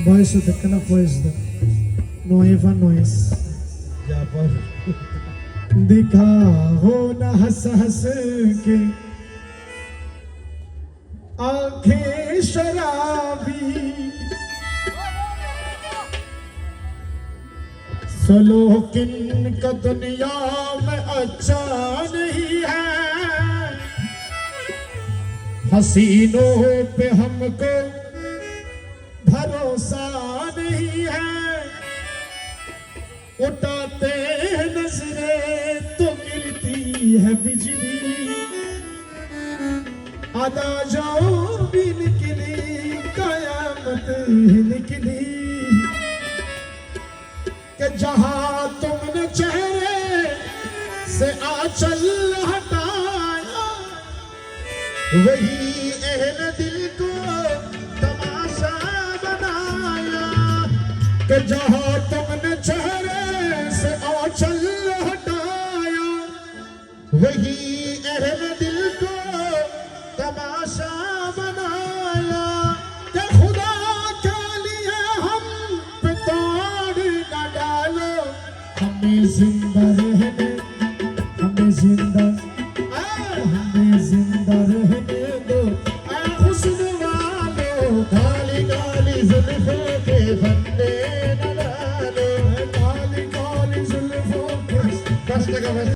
Voice the kind of voice the noise for noise. क्या पर दिखा हो न हंस हंस के आंखें शराबी सलोकिन का दुनिया में अच्छा नहीं है हसीनों पे हमको भरोसा नहीं है उठाते हैं नजरें तो गिरती है बिजली आधा जाओ भी निकली कयामत निकली कि जहां तुमने चेहरे से आंचल हटाया वही अहल दिल को तमाशा बनाया कि जहां तुमने चेहरे से आंचल हटाया वही अहल दिल को तमाशा बनाया कि खुदा के लिए हम पे तोड़ न डालो हमें जिंदा रहना